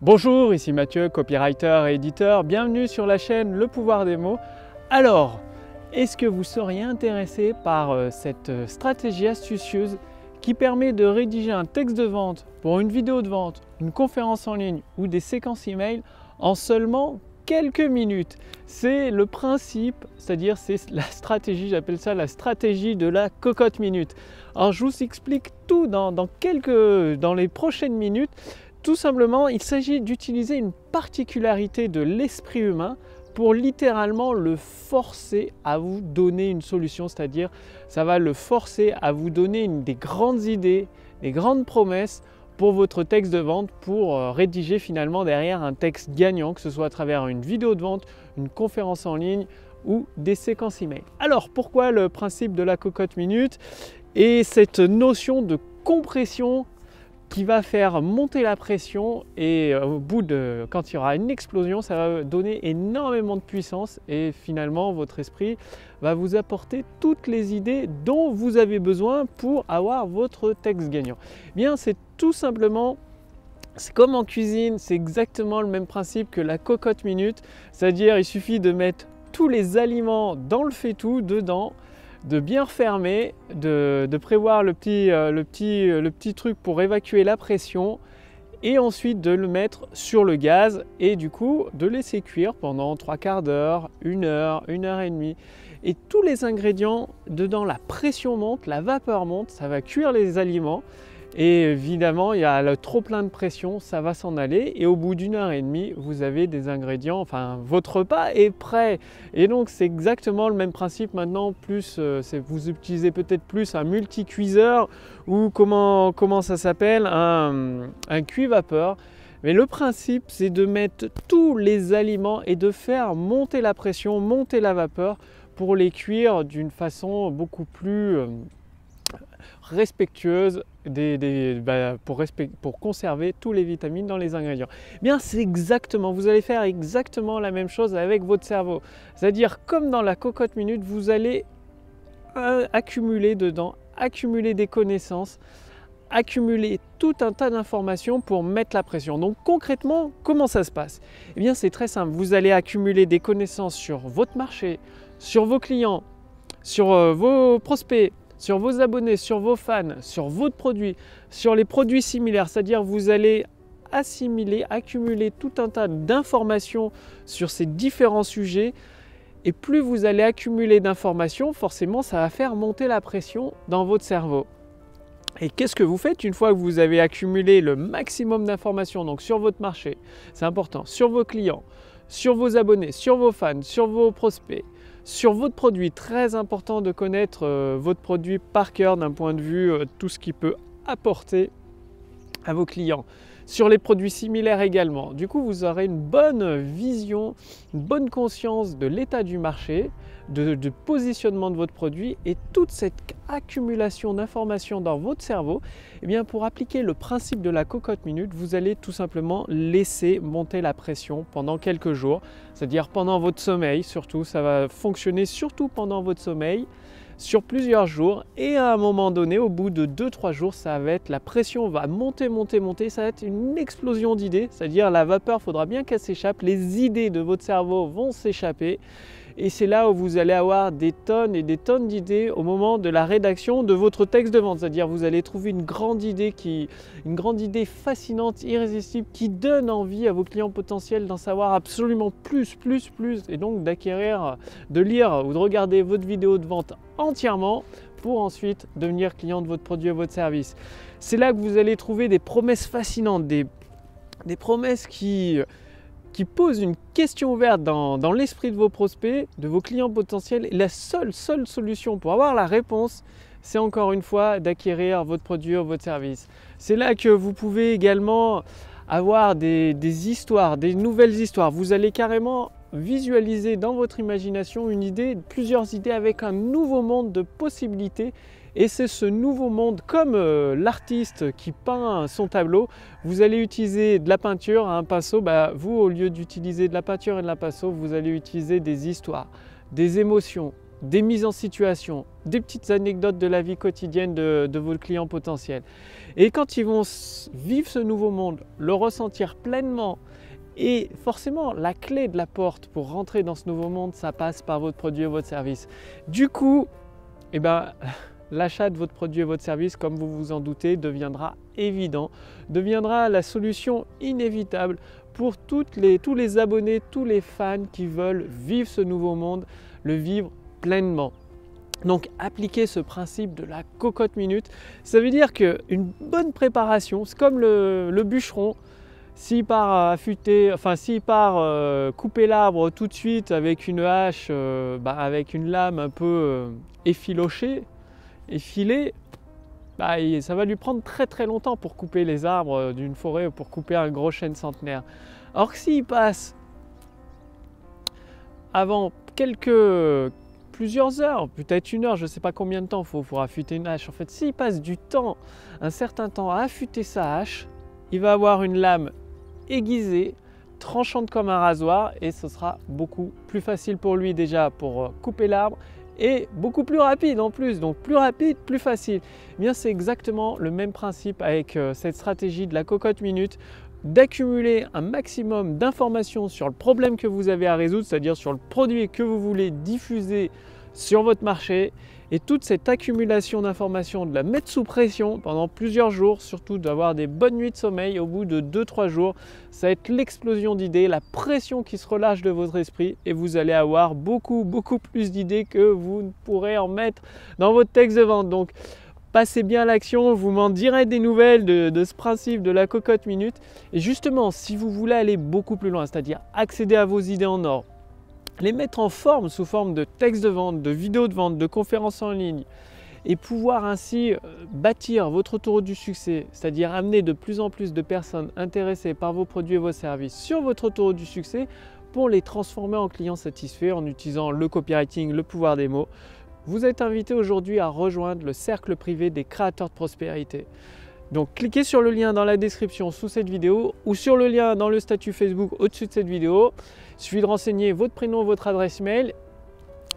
Bonjour, ici Mathieu, copywriter et éditeur. Bienvenue sur la chaîne Le Pouvoir des mots. Alors, est-ce que vous seriez intéressé par cette stratégie astucieuse qui permet de rédiger un texte de vente pour une vidéo de vente, une conférence en ligne ou des séquences email en seulement quelques minutes? C'est le principe, c'est-à-dire c'est la stratégie, j'appelle ça la stratégie de la cocotte minute. Alors je vous explique tout dans les prochaines minutes. Tout simplement, il s'agit d'utiliser une particularité de l'esprit humain pour littéralement le forcer à vous donner une solution, c'est-à-dire ça va le forcer à vous donner des grandes idées, des grandes promesses pour votre texte de vente, pour rédiger finalement derrière un texte gagnant, que ce soit à travers une vidéo de vente, une conférence en ligne ou des séquences email. Alors pourquoi le principe de la cocotte minute et cette notion de compression qui va faire monter la pression, et quand il y aura une explosion, ça va donner énormément de puissance et finalement votre esprit va vous apporter toutes les idées dont vous avez besoin pour avoir votre texte gagnant. Bien, c'est tout simplement, c'est comme en cuisine, c'est exactement le même principe que la cocotte minute, c'est-à-dire il suffit de mettre tous les aliments dans le faitout dedans, de bien refermer, de prévoir le petit truc pour évacuer la pression et ensuite de le mettre sur le gaz et du coup de laisser cuire pendant 3/4 d'heure, 1 heure et demie. Et tous les ingrédients dedans, la pression monte, la vapeur monte, ça va cuire les aliments et évidemment il y a le trop plein de pression, ça va s'en aller et au bout d'1 heure et demie vous avez des ingrédients, enfin votre repas est prêt. Et donc c'est exactement le même principe maintenant, plus vous utilisez peut-être plus un multi-cuiseur ou comment ça s'appelle, un cuit-vapeur. Mais le principe c'est de mettre tous les aliments et de faire monter la pression, monter la vapeur pour les d'une façon beaucoup plus respectueuse pour conserver tous les vitamines dans les ingrédients. Eh bien, c'est exactement, vous allez faire exactement la même chose avec votre cerveau. C'est-à-dire, comme dans la cocotte minute, vous allez accumuler dedans, accumuler des connaissances, accumuler tout un tas d'informations pour mettre la pression. Donc concrètement, comment ça se passe? Eh bien, c'est très simple. Vous allez accumuler des connaissances sur votre marché, sur vos clients, sur vos prospects, sur vos abonnés, sur vos fans, sur votre produit, sur les produits similaires. C'est-à-dire vous allez accumuler tout un tas d'informations sur ces différents sujets. Et plus vous allez accumuler d'informations, forcément, ça va faire monter la pression dans votre cerveau. Et qu'est-ce que vous faites une fois que vous avez accumulé le maximum d'informations, donc sur votre marché, c'est important, sur vos clients, sur vos abonnés, sur vos fans, sur vos prospects, sur votre produit, très important de connaître votre produit par cœur d'un point de vue tout ce qu'il peut apporter à vos clients. Sur les produits similaires également. Du coup, vous aurez une bonne vision, une bonne conscience de l'état du marché, de positionnement de votre produit et toute cette accumulation d'informations dans votre cerveau. Eh bien, pour appliquer le principe de la cocotte minute, vous allez tout simplement laisser monter la pression pendant quelques jours, c'est-à-dire pendant votre sommeil surtout. Ça va fonctionner surtout pendant votre sommeil, sur plusieurs jours, et à un moment donné, au bout de 2-3 jours, ça va être, la pression va monter, ça va être une explosion d'idées, c'est-à-dire la vapeur, il faudra bien qu'elle s'échappe, les idées de votre cerveau vont s'échapper, et c'est là où vous allez avoir des tonnes et des tonnes d'idées au moment de la rédaction de votre texte de vente, c'est-à-dire vous allez trouver une grande idée fascinante, irrésistible, qui donne envie à vos clients potentiels d'en savoir absolument plus, et donc d'acquérir, de lire ou de regarder votre vidéo de vente entièrement pour ensuite devenir client de votre produit ou votre service. C'est là que vous allez trouver des promesses fascinantes, des promesses qui posent une question ouverte dans l'esprit de vos prospects, de vos clients potentiels. Et la seule solution pour avoir la réponse, c'est encore une fois d'acquérir votre produit ou votre service. C'est là que vous pouvez également avoir des histoires, des nouvelles histoires. Vous allez carrément visualiser dans votre imagination plusieurs idées avec un nouveau monde de possibilités. Et c'est ce nouveau monde, comme l'artiste qui peint son tableau, vous allez utiliser de la peinture, un pinceau. Vous, au lieu d'utiliser de la peinture et de la pinceau, vous allez utiliser des histoires, des émotions, des mises en situation, des petites anecdotes de la vie quotidienne de vos clients potentiels. Et quand ils vont vivre ce nouveau monde, le ressentir pleinement, et forcément la clé de la porte pour rentrer dans ce nouveau monde, ça passe par votre produit et votre service. Du coup, l'achat de votre produit et votre service, comme vous vous en doutez, deviendra évident, deviendra la solution inévitable pour tous les abonnés, tous les fans qui veulent vivre ce nouveau monde, le vivre pleinement. Donc appliquez ce principe de la cocotte minute. Ça veut dire qu'une bonne préparation, c'est comme le bûcheron, s'il part affûter, s'il part couper l'arbre tout de suite avec une hache, avec une lame un peu effilochée, effilée, ça va lui prendre très longtemps pour couper les arbres d'une forêt ou pour couper un gros chêne centenaire. Alors que s'il passe avant plusieurs heures, peut-être une heure, je ne sais pas combien de temps il faut pour affûter une hache. En fait, s'il passe un certain temps à affûter sa hache, il va avoir une lame aiguisée, tranchante comme un rasoir, et ce sera beaucoup plus facile pour lui déjà pour couper l'arbre et beaucoup plus rapide en plus. Donc plus rapide, plus facile. Eh bien, c'est exactement le même principe avec cette stratégie de la cocotte minute, d'accumuler un maximum d'informations sur le problème que vous avez à résoudre, c'est-à-dire sur le produit que vous voulez diffuser sur votre marché, et toute cette accumulation d'informations, de la mettre sous pression pendant plusieurs jours, surtout d'avoir des bonnes nuits de sommeil au bout de 2-3 jours. Ça va être l'explosion d'idées, la pression qui se relâche de votre esprit, et vous allez avoir beaucoup plus d'idées que vous ne pourrez en mettre dans votre texte de vente. Donc passez bien à l'action, vous m'en direz des nouvelles de ce principe de la cocotte minute. Et justement, si vous voulez aller beaucoup plus loin, c'est-à-dire accéder à vos idées en or, les mettre en forme sous forme de textes de vente, de vidéos de vente, de conférences en ligne, et pouvoir ainsi bâtir votre autoroute du succès, c'est-à-dire amener de plus en plus de personnes intéressées par vos produits et vos services sur votre autoroute du succès pour les transformer en clients satisfaits en utilisant le copywriting, le pouvoir des mots. Vous êtes invité aujourd'hui à rejoindre le cercle privé des créateurs de prospérité. Donc cliquez sur le lien dans la description sous cette vidéo ou sur le lien dans le statut Facebook au-dessus de cette vidéo. Il suffit de renseigner votre prénom, votre adresse mail,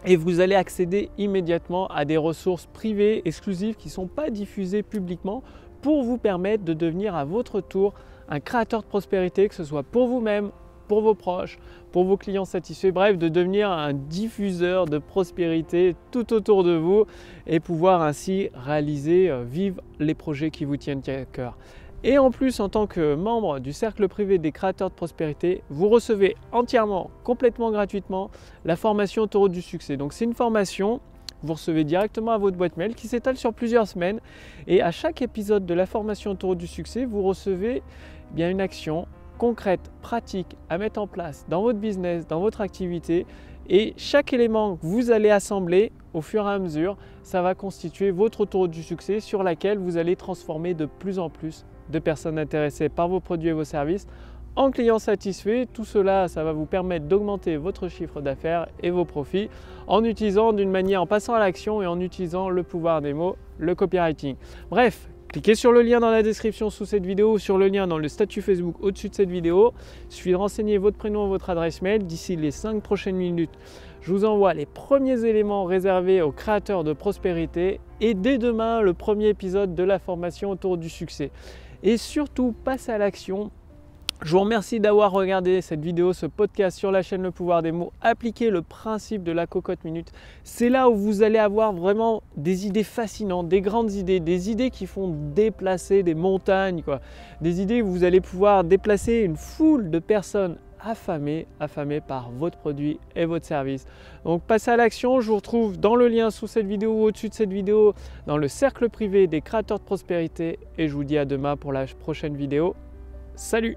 et vous allez accéder immédiatement à des ressources privées exclusives qui ne sont pas diffusées publiquement pour vous permettre de devenir à votre tour un créateur de prospérité, que ce soit pour vous-même, pour vos proches, pour vos clients satisfaits, bref, de devenir un diffuseur de prospérité tout autour de vous et pouvoir ainsi réaliser, vivre les projets qui vous tiennent à cœur. Et en plus, en tant que membre du cercle privé des créateurs de prospérité, vous recevez entièrement, complètement gratuitement, la formation Autoroute du succès. Donc c'est une formation, vous recevez directement à votre boîte mail qui s'étale sur plusieurs semaines, et à chaque épisode de la formation Autoroute du succès, vous recevez bien une action concrète, pratique à mettre en place dans votre business, dans votre activité, et chaque élément que vous allez assembler au fur et à mesure, ça va constituer votre autoroute du succès sur laquelle vous allez transformer de plus en plus de personnes intéressées par vos produits et vos services en clients satisfaits. Tout cela, ça va vous permettre d'augmenter votre chiffre d'affaires et vos profits en utilisant en passant à l'action et en utilisant le pouvoir des mots, le copywriting. Bref, cliquez sur le lien dans la description sous cette vidéo ou sur le lien dans le statut Facebook au-dessus de cette vidéo. Il suffit de renseigner votre prénom et votre adresse mail. D'ici les 5 prochaines minutes, je vous envoie les premiers éléments réservés aux créateurs de prospérité, et dès demain, le premier épisode de la formation Autour du succès. Et surtout, passez à l'action. Je vous remercie d'avoir regardé cette vidéo, ce podcast sur la chaîne Le Pouvoir des Mots. Appliquez le principe de la cocotte minute. C'est là où vous allez avoir vraiment des idées fascinantes, des grandes idées, des idées qui font déplacer des montagnes, des idées où vous allez pouvoir déplacer une foule de personnes affamées par votre produit et votre service. Donc passez à l'action. Je vous retrouve dans le lien sous cette vidéo ou au-dessus de cette vidéo dans le cercle privé des créateurs de prospérité, et je vous dis à demain pour la prochaine vidéo. Salut!